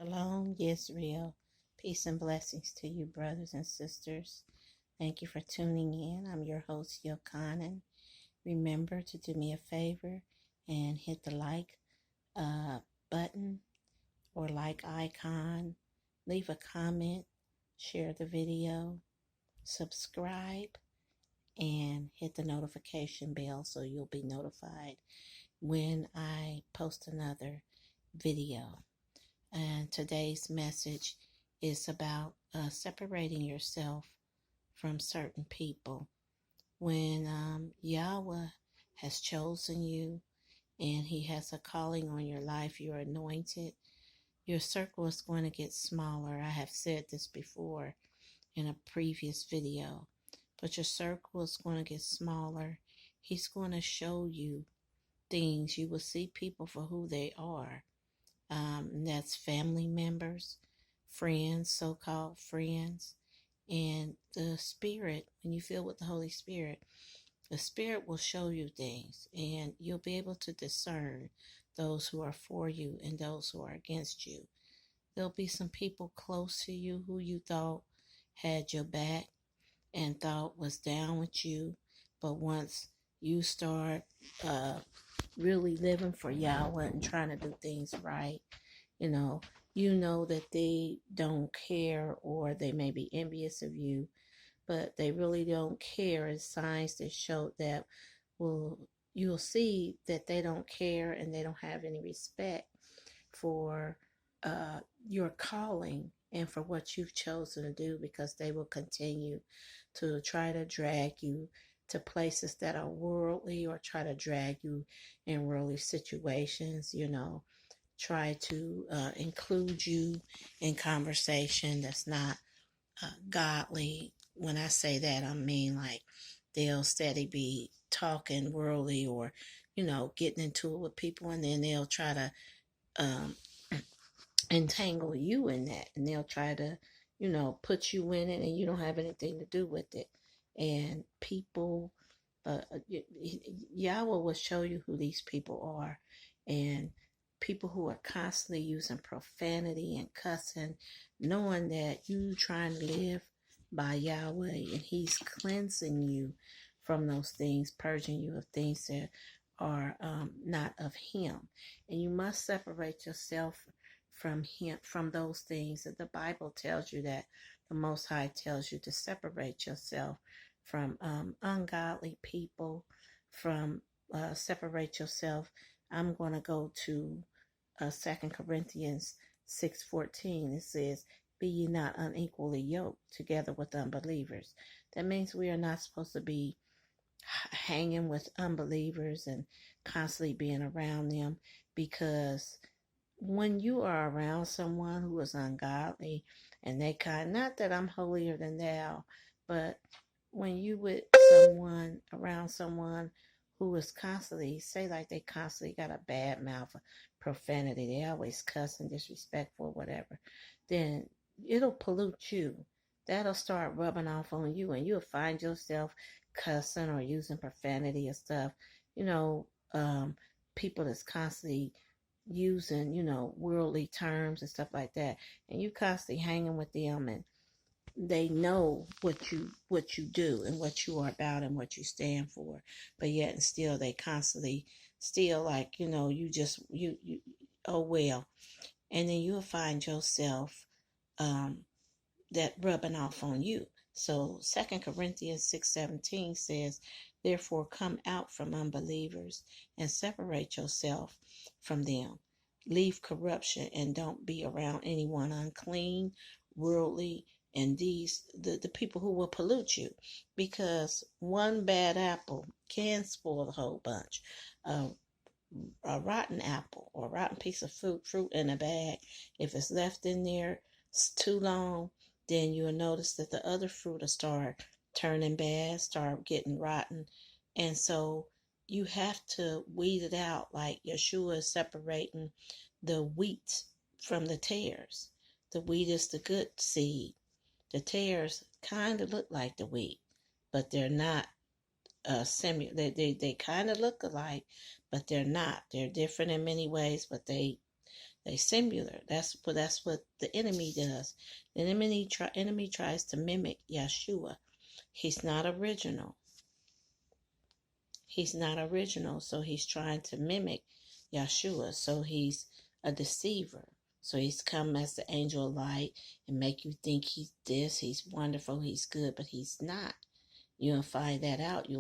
Shalom, Yisrael. Peace and blessings to you, brothers and sisters. Thank you for tuning in. I'm your host, Yochanan. Remember to do me a favor and hit the like button or like icon. Leave a comment, share the video, subscribe, and hit the notification bell so you'll be notified when I post another video. And today's message is about separating yourself from certain people. When Yahweh has chosen you and he has a calling on your life, you're anointed, your circle is going to get smaller. I have said this before in a previous video, but your circle is going to get smaller. He's going to show you things. You will see people for who they are. That's family members, friends, so-called friends, and the Spirit. When you feel with the Holy Spirit, the Spirit will show you things, and you'll be able to discern those who are for you and those who are against you. There'll be some people close to you who you thought had your back and thought was down with you, but once you start really living for Yahweh and trying to do things right, you know that they don't care, or they may be envious of you, but they really don't care. It's signs that show that you'll see that they don't care and they don't have any respect for your calling and for what you've chosen to do, because they will continue to try to drag you to places that are worldly, or try to drag you in worldly situations, try to include you in conversation that's not godly. When I say that, I mean like they'll steady be talking worldly, or getting into it with people, and then they'll try to um, entangle you in that, and they'll try to put you in it, and you don't have anything to do with it. And people, Yahweh will show you who these people are. And people who are constantly using profanity and cussing, knowing that you trying to live by Yahweh, and he's cleansing you from those things, purging you of things that are not of him. And you must separate yourself from him, from those things. That the Bible tells you, that the Most High tells you to separate yourself from ungodly people, from separate yourself. I'm going to go to 2 Corinthians 6:14. It says, "Be ye not unequally yoked together with unbelievers." That means we are not supposed to be hanging with unbelievers and constantly being around them, because when you are around someone who is ungodly, and they not that I'm holier than thou, but when you with someone, around someone who is constantly, say like they constantly got a bad mouth, profanity, they always cussing, disrespectful, whatever, then it'll pollute you. That'll start rubbing off on you, and you'll find yourself cussing or using profanity and stuff. People that's constantly using, worldly terms and stuff like that, and you constantly hanging with them, and they know what you do and what you are about and what you stand for, but yet and still they constantly still like, you oh well, and then you'll find yourself that rubbing off on you. So 2 Corinthians 6:17 says, "Therefore come out from unbelievers and separate yourself from them. Leave corruption and don't be around anyone unclean, worldly, and the people who will pollute you, because one bad apple can spoil the whole bunch. A rotten apple or a rotten piece of fruit in a bag, if it's left in there too long, then you'll notice that the other fruit will start turning bad, start getting rotten. And so you have to weed it out, like Yeshua is separating the wheat from the tares. The wheat is the good seed. The tares kind of look like the wheat, but they're not similar. They kind of look alike, but they're not. They're different in many ways, but they They singular. That's what the enemy does. The enemy tries to mimic Yeshua. He's not original. He's not original, so he's trying to mimic Yeshua. So he's a deceiver. So he's come as the angel of light and make you think he's this, he's wonderful, he's good, but he's not. You'll find that out. You'll